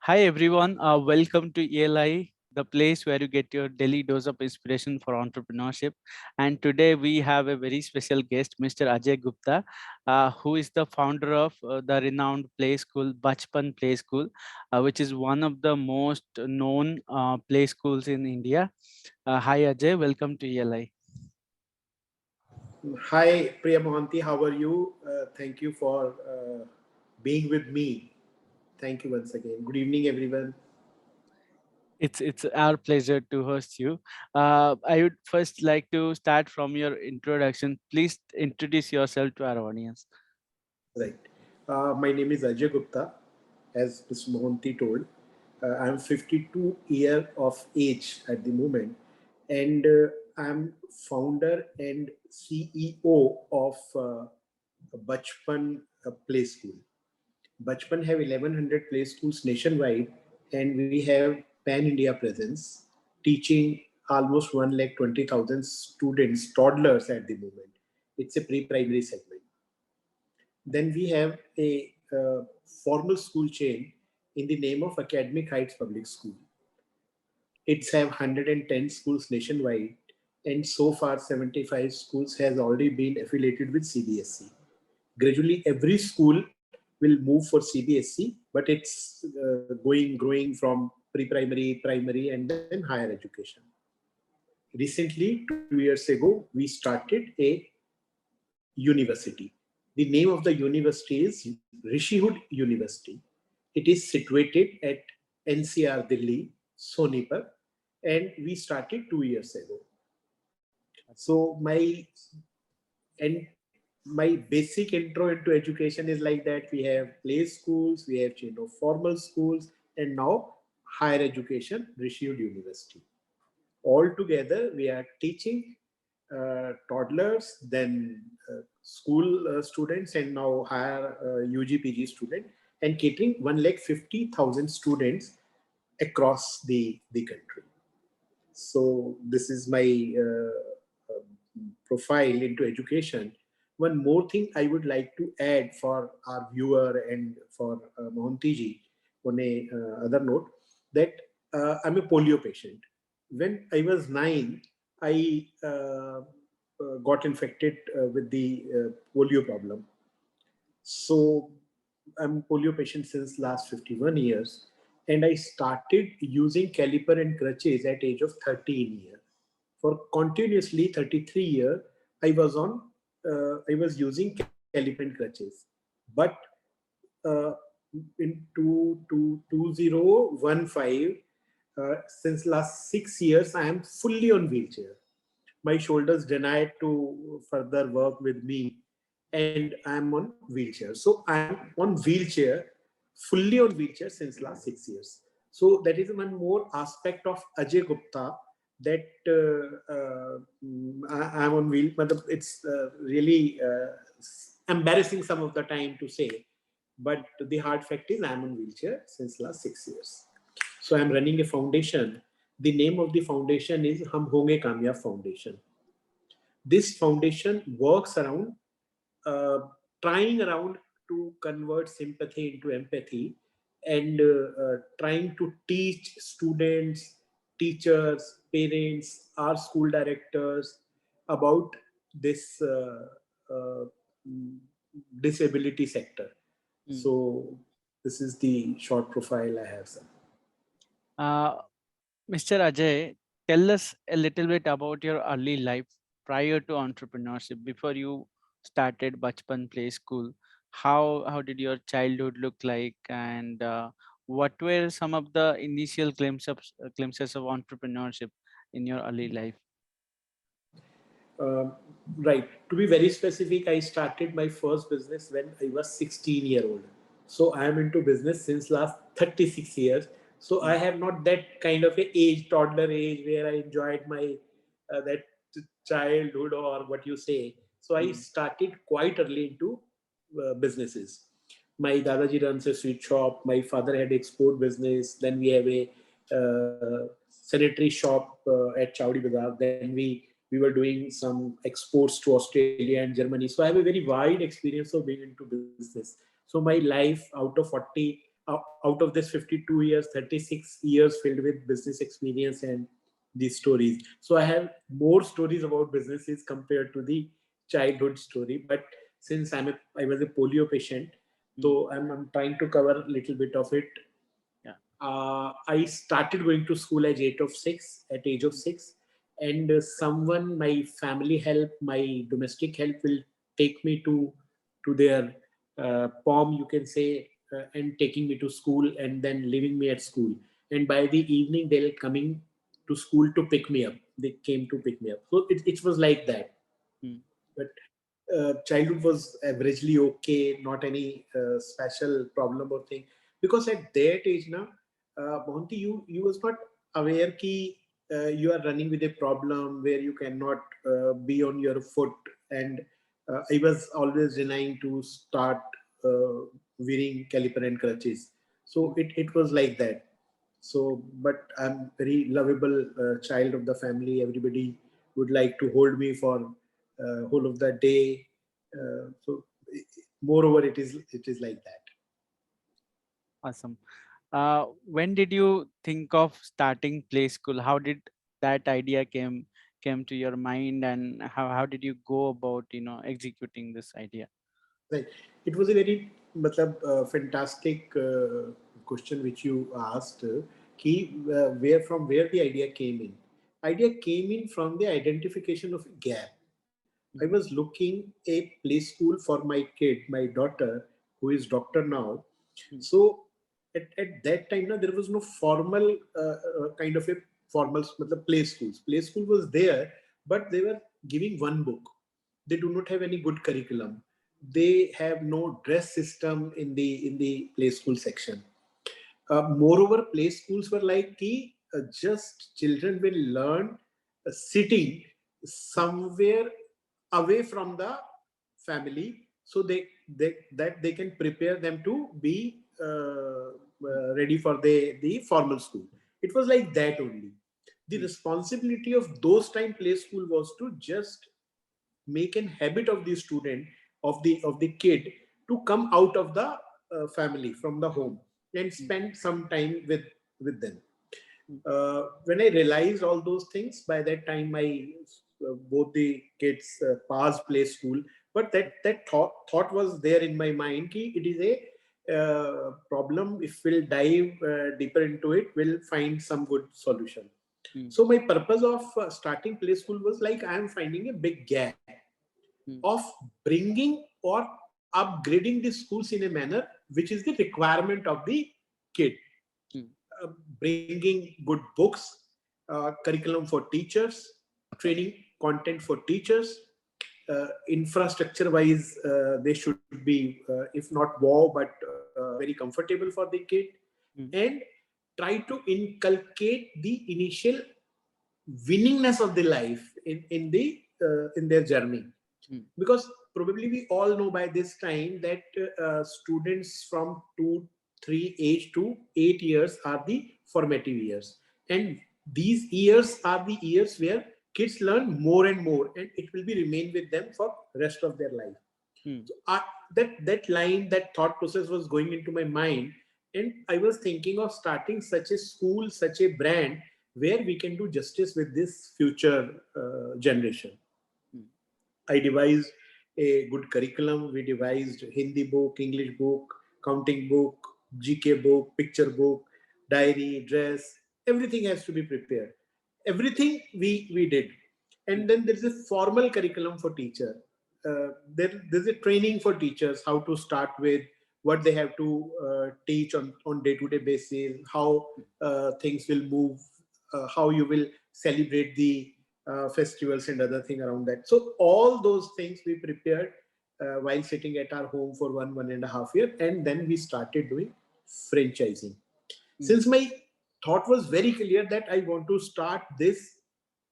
Hi everyone, welcome to ELI, the place where you get your daily dose of inspiration for entrepreneurship. And today we have a very special guest, Mr. Ajay Gupta, who is the founder of the renowned play school, Bachpan Play School, which is one of the most known play schools in India. Hi Ajay, welcome to ELI. Hi, Priya Mohanty. How are you? Thank you for being with me. Thank you once again. Good evening, everyone. It's our pleasure to host you. I would first like to start from your introduction. Please introduce yourself to our audience. Right. My name is Ajay Gupta, as Mr. Mohanty told. I'm 52 year of age at the moment, and I'm founder and CEO of Bachpan Play School. Bachpan have 1100 play schools nationwide, and we have pan India presence, teaching almost 1,20,000 students, toddlers at the moment. It's a pre-primary segment. Then we have a formal school chain in the name of Academic Heights Public School. It's have 110 schools nationwide, and so far 75 schools has already been affiliated with CBSE. Gradually, every school will move for CBSE, but it's growing from pre-primary, primary, and then higher education. Recently, 2 years ago, we started a university. The name of the university is Rishihood University. It is situated at NCR Delhi Sonipat, and we started 2 years ago. So and my basic intro into education is like that. We have play schools, we have formal schools, and now higher education, Rishihood University. All together, we are teaching toddlers, then school students, and now higher UG PG student, and catering 1,50,000 students across the country. So this is my profile into education. One more thing I would like to add for our viewer and for Mohanty ji on a other note, that I'm a polio patient. When I was 9, I got infected with the polio problem. So I'm polio patient since last 51 years, and I started using caliper and crutches at age of 13 years. For continuously 33 years, I was using caliper and crutches. But uh, in 2015, since last 6 years, I am fully on wheelchair. My shoulders denied to further work with me, and I am on wheelchair. So I am on wheelchair, fully on wheelchair since last 6 years. So that is one more aspect of Ajay Gupta, that I am on wheel. It's really embarrassing some of the time to say, but the hard fact is I am on wheelchair since last 6 years. So I am running a foundation. The name of the foundation is Hum Honge Kamyab Foundation. This foundation works around uh, trying around to convert sympathy into empathy, and trying to teach students, teachers, parents, our school directors about this uh, mm, disability sector. Mm. So this is the short profile I have, sir. Uh, Mr. Ajay, tell us a little bit about your early life prior to entrepreneurship, before you started Bachpan Play School. How did your childhood look like, and what were some of the initial glimpses of entrepreneurship in your early life? Um, right. To be very specific, I started my first business when I was 16-year old. So I am into business since last 36 years. So I Mm, have not that kind of a age, toddler age, where I enjoyed my that childhood, or what you say. So I mm, started quite early into businesses. My Dadaji runs a sweet shop. My father had export business. Then we have a sanitary shop at Chowdi Bazaar. Then we were doing some exports to Australia and Germany. So I have a very wide experience of being into business. So my life out of 40 out of this 52 years, 36 years filled with business experience and these stories. So I have more stories about businesses compared to the childhood story. But since I was a polio patient, Mm. so I'm trying to cover a little bit of it. Yeah. I started going to school at age of Mm. 6, and someone, my family help, my domestic help, will take me to their palm, you can say, and taking me to school, and then leaving me at school. And by the evening, they'll coming to school to pick me up. They came to pick me up. So it was like that. Mm. But childhood was averagely okay, not any special problem or thing. Because at that age now, Mohanty, you was not aware ki you are running with a problem where you cannot be on your foot. And I was always denying to start wearing caliper and crutches. So Mm. it was like that. So, but I'm very lovable child of the family. Everybody would like to hold me for whole of the day. So, moreover, it is like that. Awesome. When did you think of starting play school? How did that idea came to your mind, and how did you go about executing this idea? Right. It was a very fantastic question which you asked. Where from where the idea came in? Idea came in from the identification of a gap. I was Mhm. looking a play school for my kid, my daughter, who is doctor now. Mm. So at that time, now there was no formal kind of a formal play schools. Play school was there, but they were giving one book. They do not have any good curriculum. They have no dress system in the play school section. Moreover, play schools were like just children will learn sitting Mm. somewhere away from the family, so they can prepare them to be Mm. ready for the formal school. It was like that only. The Mm. responsibility of those time play school was to just make an habit of the student, of the kid, to come out of the family, from the home, and Mm. spend some time with them. Mm. When I realized all those things, by that time my both the kids passed play school. But that thought was there in my mind ki it is a problem. If we'll dive deeper into it, we'll find some good solution. Mm. So my purpose of starting play school was like I am finding a big gap Mm. of bringing or upgrading the schools in a manner which is the requirement of the kid. Mm. uh, Bringing good books, curriculum for teachers, training content for teachers, infrastructure wise, they should be, if not wow, but very comfortable for the kid, Mm. and try to inculcate the initial winningness of the life in their journey. Mm. Because probably we all know by this time that students from 2 3 age to 8 years are the formative years, and these years are the years where kids learn more and more, and it will be remain with them for rest of their life. Mm. So that thought process was going into my mind, and I was thinking of starting such a school, such a brand, where we can do justice with this future generation. Mm. I devised a good curriculum. We devised Hindi book, English book, counting book, GK book, picture book, diary, dress. Everything has to be prepared. Everything we did, Mm. and then there's a formal curriculum for teacher. There's a training for teachers how to start with, what they have to teach on day-to-day basis, how things will move, how you will celebrate the festivals and other thing around that. So all those things we prepared while sitting at our home for 1.5 year, and then we started doing franchising. Mm. Since my thought was very clear that I want to start this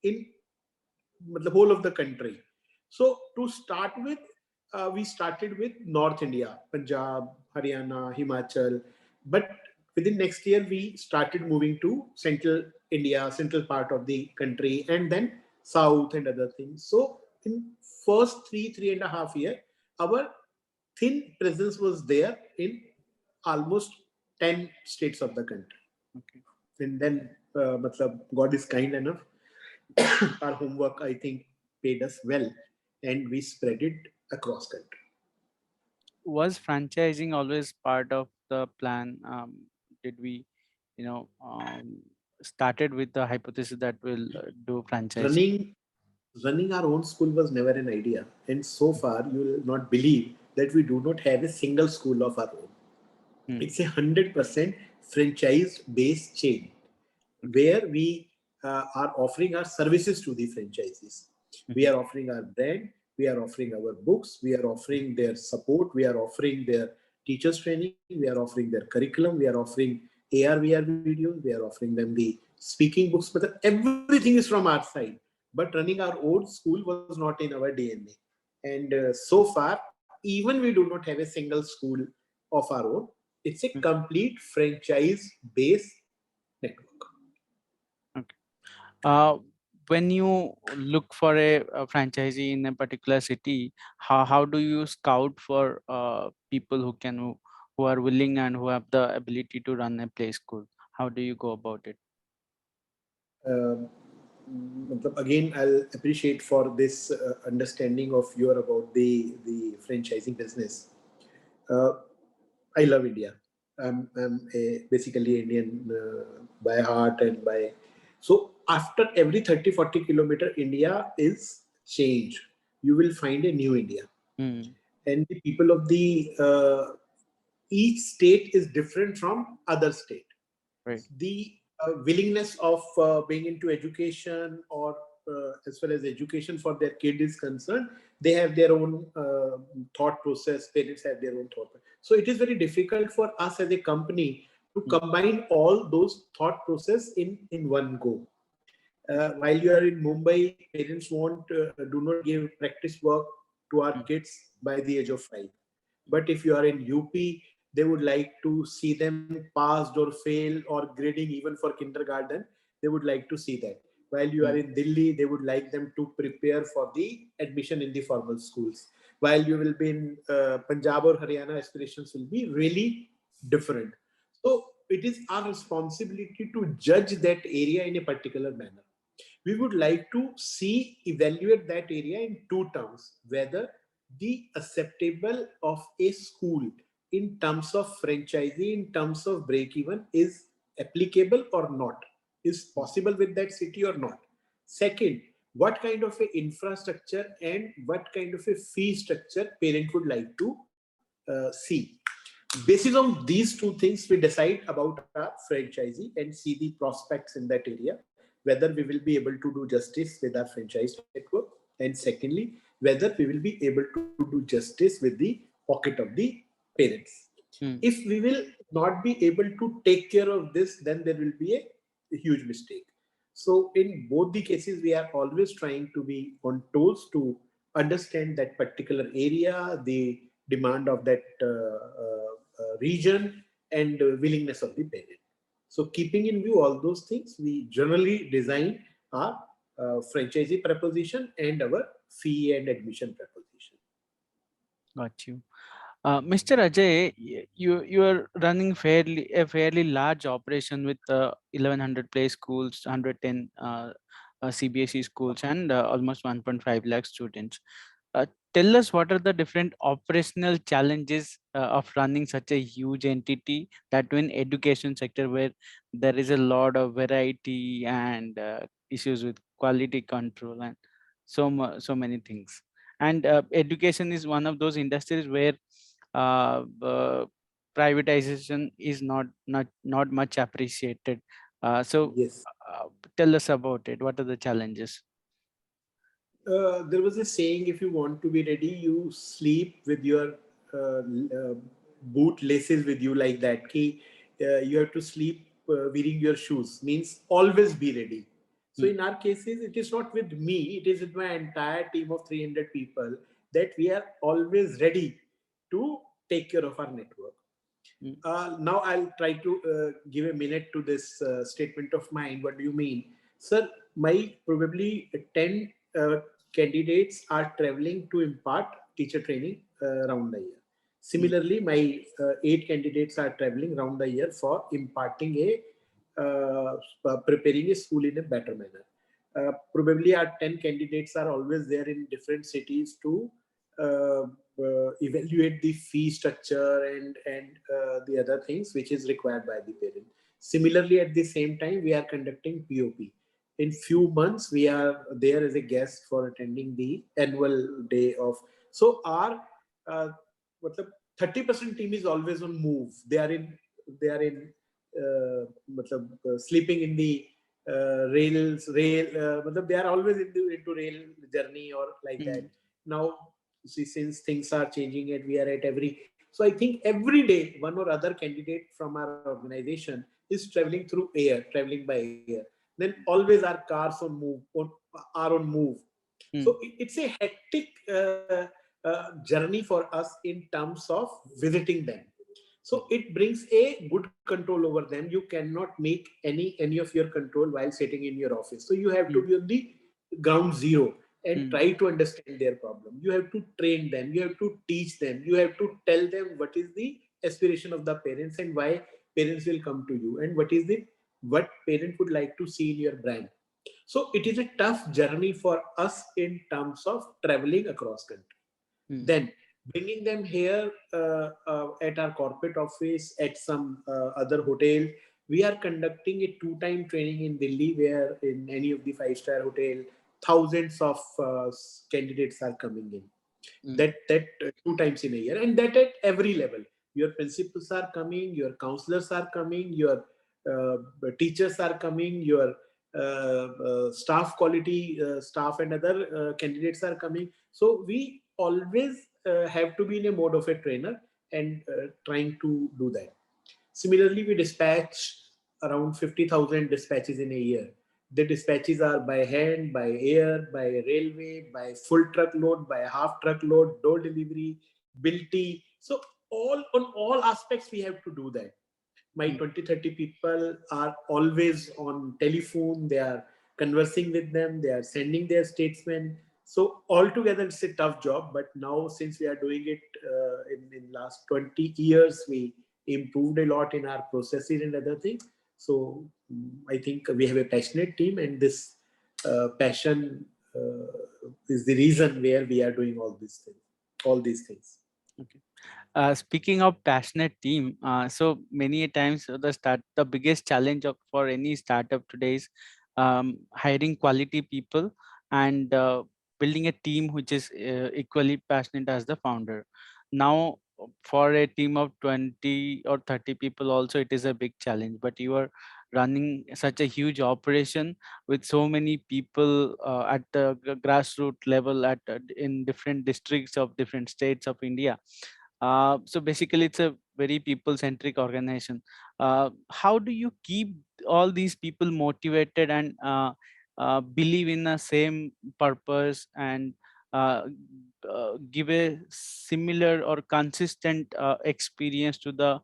in the whole of the country. So to start with, we started with North India, Punjab, Haryana, Himachal. But within next year, we started moving to Central India, central part of the country, and then South and other things. So in first 3.5 year, our thin presence was there in almost 10 states of the country. Okay. And then, God is kind enough. Our homework, I think, paid us well, and we spread it across country. Was franchising always part of the plan? Did we, started with the hypothesis that we'll do franchising? Running running our own school was never an idea, and so far you will not believe that we do not have a single school of our own. Hmm. It's 100% franchise based chain Okay. where we are offering our services to the franchisees. We Mhm. are offering our brand, we are offering our books, we are offering their support, we are offering their teachers training, we are offering their curriculum, we are offering AR VR videos, we are offering them the speaking books, but everything is from our side. But running our own school was not in our DNA. And so far, even we do not have a single school of our own. It's a Mm. complete franchise based network. Okay. Uh, when you look for a franchisee in a particular city, how do you scout for people who are willing and who have the ability to run a play school? How do you go about it? Um, Again, I'll appreciate for this understanding of your about the franchising business. Uh, I love India. I'm basically Indian by heart and by. So after every 30-40 kilometer, India is change. You will find a new India, Hmm. and the people of the each state is different from other state. Right. The willingness of being into education, or as far as education for their kid is concerned, they have their own thought process. Parents have their own thought process. So it is very difficult for us as a company to Hmm. combine all those thought process in one go. While you are in Mumbai, parents won't do not give practice work to our Hmm. kids by the age of 5. But if you are in UP, they would like to see them passed or fail or grading even for kindergarten. They would like to see that. While you are Hmm. in Delhi, they would like them to prepare for the admission in the formal schools. While you will be in Punjab or Haryana, aspirations will be really different. So it is our responsibility to judge that area in a particular manner. We would like to see evaluate that area in two terms: whether the acceptable of a school in terms of franchisee, in terms of break even, is applicable or not, is Hmm. possible with that city or not. Second, what kind of a infrastructure and what kind of a fee structure parent would like to see. Basis on these two things, we decide about our franchisee and see the prospects in that area, whether we will be able to do justice with our franchise network, and secondly, whether we will be able to do justice with the pocket of the parents. Hmm. If we will not be able to take care of this, then there will be a huge mistake. So in both the cases, we are always trying to be on toes to understand that particular area, the demand of that region, and willingness of the parent. So keeping in view all those things, we generally design our franchisee proposition and our fee and admission proposition. Got you. Mr. Ajay, you are running fairly large operation with 1100 play schools, 110 CBSE schools, and almost 1.5 lakh students. Uh, Tell us what are the different operational challenges of running such a huge entity, that in education sector where there is a lot of variety and issues with quality control and so many things. And education is one of those industries where uh, uh, privatization is not much appreciated. So Yes. uh, tell us about it. What are the challenges? There was a saying: if you want to be ready, you sleep with your boot laces with you, like that. Ki, you have to sleep wearing your shoes, means always be ready. So Hmm. in our cases, it is not with me, it is with my entire team of 300 people, that we are always ready to take care of our network. Hmm. Now I'll try to give a minute to this statement of mine. What do you mean, sir? My probably 10 candidates are traveling to impart teacher training around the year. mm, Similarly, my 8 candidates are traveling around the year for imparting preparing a school in a better manner. Probably our 10 candidates are always there in different cities to uh, evaluate the fee structure and the other things which is required by the parent. Similarly, at the same time, we are conducting POP. In few months, we are there as a guest for attending the annual day of. So our uh, matlab 30% team is always on move. They are in sleeping in the they are always into rail journey or like that. mm, Now, see, since things are changing and we are at every, so I think every day one or other candidate from our organization is traveling through air, traveling by air. Then always our cars on move, are on move. So mm, it's a hectic journey for us in terms of visiting them. So it brings a good control over them. You cannot make any of your control while sitting in your office. So you have to mm, be on the ground zero and mm, try to understand their problem. You have to train them. You have to teach them. You have to tell them what is the aspiration of the parents and why parents will come to you and what parent would like to see in your brand. So it is a tough journey for us in terms of traveling across country. mm, Then bringing them here at our corporate office, at some other hotel. We are conducting a two-time training in Delhi, where in any of the five-star hotel, thousands of candidates are coming in. mm, That 2 times in a year, and that at every level. Your principals are coming, your counselors are coming, your uh, teachers are coming, your staff quality staff and other candidates are coming. So we always have to be in a mode of a trainer and trying to do that. Similarly, we dispatch around 50,000 dispatches in a year. The dispatches are by hand, by air, by railway, by full truckload, by half truckload, door delivery, bilty. So on all aspects we have to do that. My mm, 20-30 people are always on telephone. They are conversing with them. They are sending their statesmen. So altogether it's a tough job, but now since we are doing it in last 20 years, we improved a lot in our processes and other things. So I think we have a passionate team, and this passion is the reason where we are doing all these things. okay. Speaking of passionate team, so many a times the biggest challenge for any startup today is hiring quality people and building a team which is equally passionate as the founder. Now, for a team of 20 or 30 people, also it is a big challenge. But you are running such a huge operation with so many people at the grassroots level in different districts of different states of India. So basically, it's a very people-centric organization. How do you keep all these people motivated and believe in the same purpose and uh, give a similar or consistent experience to the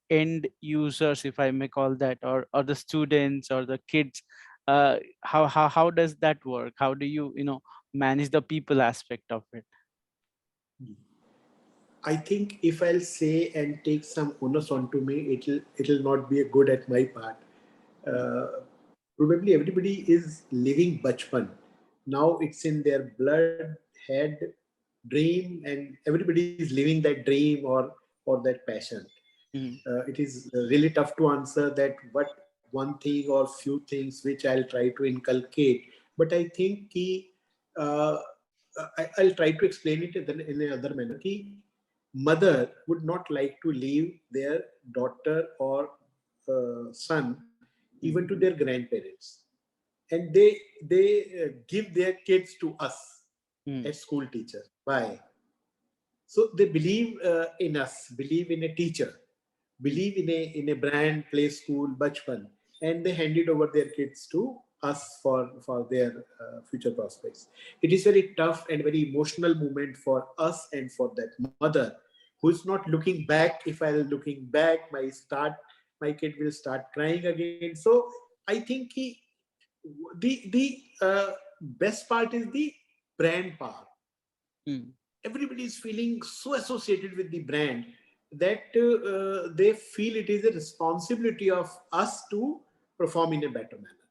end users, if I may call that, or the students or the kids? How does that work? How do you manage the people aspect of it? I think if I'll say and take some onus onto me, it'll not be a good at my part. Mm, Uh, Probably everybody is living Bachpan. Now it's in their blood, head, dream, and everybody is living that dream or that passion. mm, It is really tough to answer that what one thing or few things which I'll try to inculcate. But I think uh, I'll try to explain it in another manner. Mother would not like to leave their daughter or son even to mm, their grandparents, and they give their kids to us mm, as school teachers. Why? So they believe in us, believe in a teacher, mm, believe in a brand, play school, Bachpan, and they hand it over their kids to us for their future prospects. It is very tough and very emotional moment for us and for that mother who is not looking back. If I'll looking back, my kid will start crying again. So I think the best part is the brand power. mm, everybody is feeling so associated with the brand that they feel it is a responsibility of us to perform in a better manner.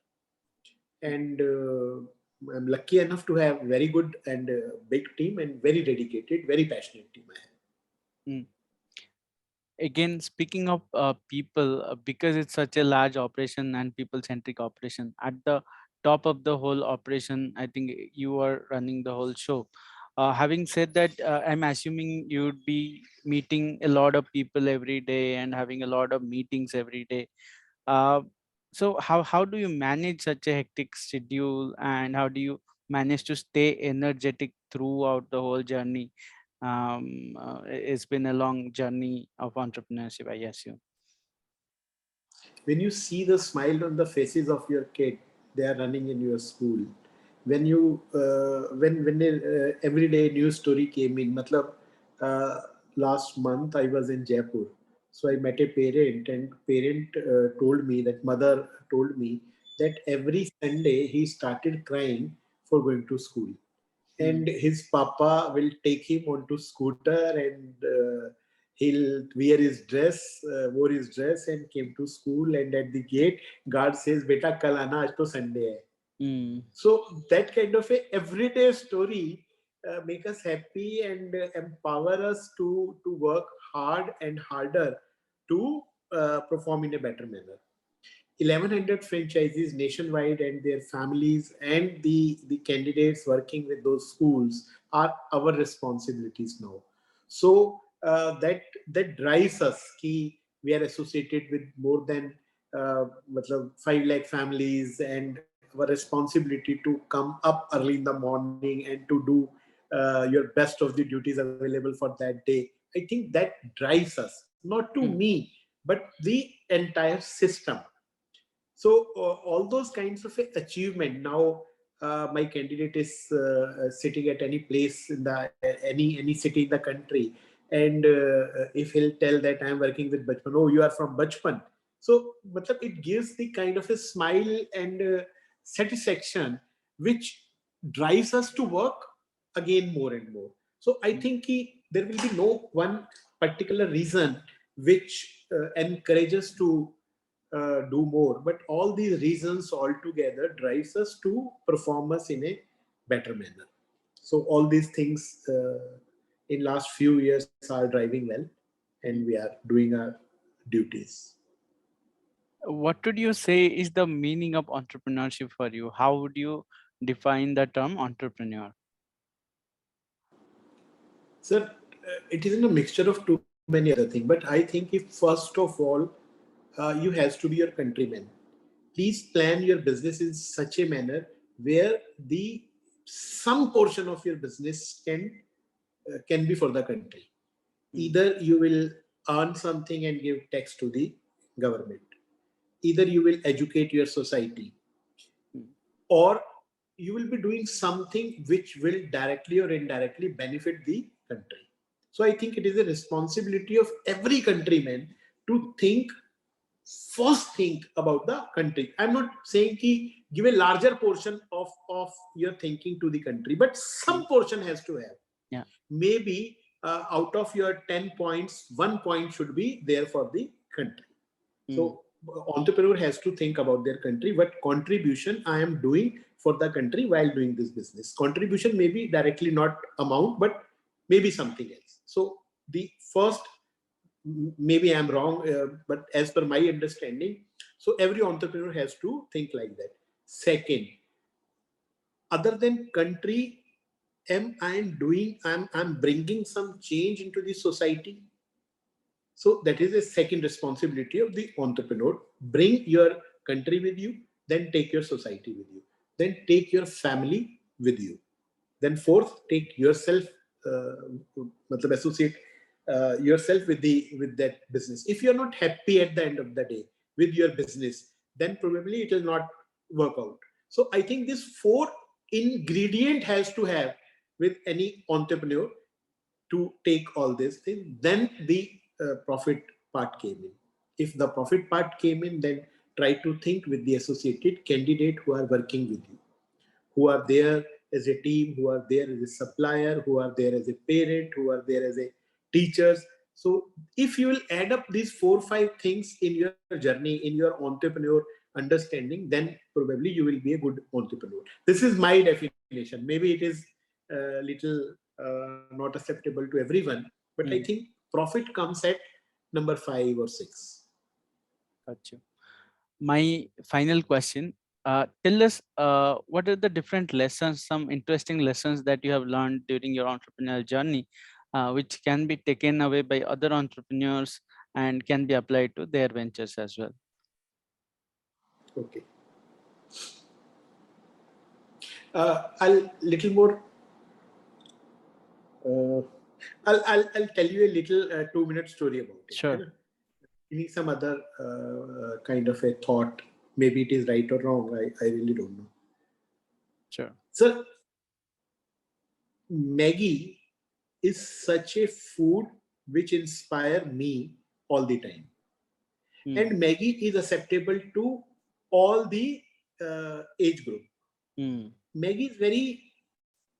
And I'm lucky enough to have very good and big team and very dedicated, very passionate team I have. Mm. Again, speaking of people, because it's such a large operation and people centric operation, at the top of the whole operation, I think you are running the whole show. Having said that, I'm assuming you'd be meeting a lot of people every day and having a lot of meetings every day. uh, so how do you manage such a hectic schedule, and how do you manage to stay energetic throughout the whole journey? It's been a long journey of entrepreneurship, I assume. When you see the smile on the faces of your kid, they are running in your school. When you when everyday news story came in, matlab, uh, last month I was in Jaipur, so I met a parent, and parent told me that mother told me that every Sunday he started crying for going to school, Mm, and his papa will take him onto scooter, and he'll wear his dress, wore his dress and came to school, and at the gate guard says, beta kal aana, aaj to Sunday hai. mm, So that kind of a everyday story make us happy and empower us to work hard and harder to perform in a better manner. 1100 franchisees nationwide and their families and the candidates working with those schools are our responsibilities now. So that drives us ki we are associated with more than matlab 5 lakh families, and our responsibility to come up early in the morning and to do your best of the duties available for that day. I think that drives us, not to mm, me, but the entire system. So all those kinds of achievement now, my candidate is sitting at any place in the any city in the country, and if he'll tell that I'm working with Bachpan, oh, you are from Bachpan. So matlab, it gives the kind of a smile and satisfaction which drives us to work again more and more. So I mm. think there will be no one particular reason which encourages to do more, but all these reasons all together drives us to perform us in a better manner. So all these things in last few years are driving well, and we are doing our duties. What would you say is the meaning of entrepreneurship for you? How would you define the term entrepreneur? Sir, it isn't a mixture of too many other things, but I think if first of all, you has to be your countryman. Please plan your business in such a manner where the some portion of your business can be for the country. Mm, Either you will earn something and give tax to the government, either you will educate your society, mm, or you will be doing something which will directly or indirectly benefit the country. So I think it is a responsibility of every countryman to think about the country. I'm not saying ki give a larger portion of your thinking to the country, but mm. some portion has to have. Yeah. Maybe out of your 10 points, 1 point should be there for the country. Mm, So entrepreneur has to think about their country. What contribution I am doing for the country while doing this business? Contribution may be directly not amount, but maybe something else. So the first, maybe I'm wrong, but as per my understanding, so every entrepreneur has to think like that. Second, other than country, I'm bringing some change into the society. So that is a second responsibility of the entrepreneur. Bring your country with you, then take your society with you, then take your family with you. Then fourth, take yourself, matlab associate yourself with that business. If you're not happy at the end of the day with your business, then probably it will not work out. So I think this four ingredient has to have with any entrepreneur to take all these things. Then the profit part came in. If the profit part came in, then try to think with the associated candidate who are working with you, who are there as a team, who are there as a supplier, who are there as a parent, who are there as a teachers. So if you will add up these 4 5 things in your journey, in your entrepreneur understanding, then probably you will be a good entrepreneur. This is my definition. Maybe it is a little not acceptable to everyone, but I Mm. think profit comes at number 5 or 6. Got you. My final question, tell us what are the different lessons, some interesting lessons that you have learned during your entrepreneurial journey, which can be taken away by other entrepreneurs and can be applied to their ventures as well. Okay. I'll little more. Uh, I'll tell you a little 2 minute story about it. Sure. Give me some other kind of a thought. Maybe it is right or wrong. I really don't know. Sure. So Maggie is such a food which inspire me all the time, Mm. and Maggie is acceptable to all the age group. Mm. Maggie is very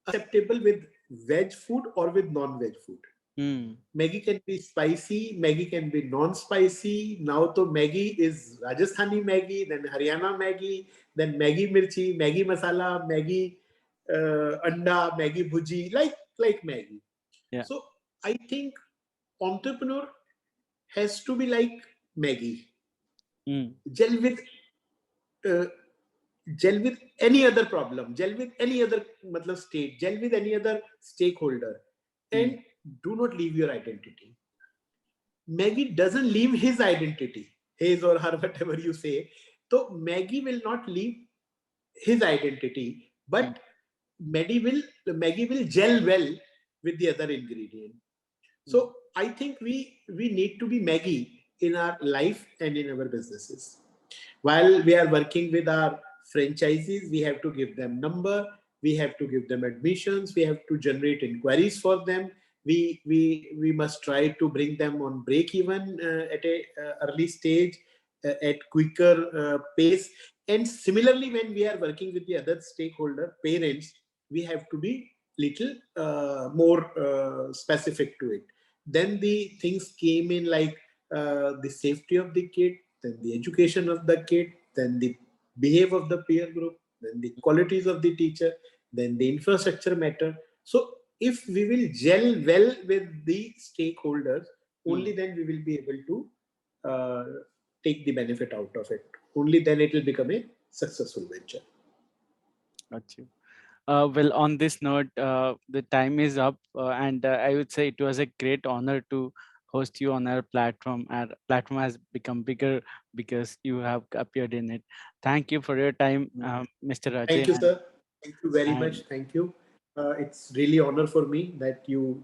acceptable with veg food or with non-veg food. Mm. Maggie can be spicy, Maggie can be non-spicy. Now to Maggie is Rajasthani Maggie, then Haryana Maggie, then Maggie Mirchi, Maggie Masala, Maggie Anda, Maggie Bhuji, like Maggie. Yeah. So I think entrepreneur has to be like Maggie. Mm. Gel with uh, gel with any other problem, gel with any other state, gel with any other stakeholder, Mm. and do not leave your identity. Maggie doesn't leave his identity, his or her, whatever you say. So Maggie will not leave his identity, Mm. but Maggie will gel well with the other ingredient. Mm. So I think we need to be Maggie in our life and in our businesses. While we are working with our franchisees, we have to give them number, we have to give them admissions, we have to generate inquiries for them. We must try to bring them on break even at a early stage, at quicker pace. And similarly, when we are working with the other stakeholder parents, we have to be little more specific to it. Then the things came in like the safety of the kid, then the education of the kid, then the behavior of the peer group, then the qualities of the teacher, then the infrastructure matter. So if we will gel well with the stakeholders, only Mm. then we will be able to take the benefit out of it. Only then it will become a successful venture. Got you. Well, on this note, the time is up, and I would say it was a great honor to host you on our platform. Our platform has become bigger because you have appeared in it. Thank you for your time, Mr. Thank Rajay, you, sir. Thank you very much. and Thank you. It's really honor for me that you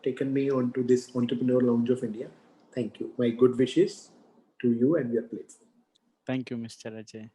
taken me onto this Entrepreneur Lounge of India. Thank you. My good wishes to you and your platform. thank you, Mr. Rajay.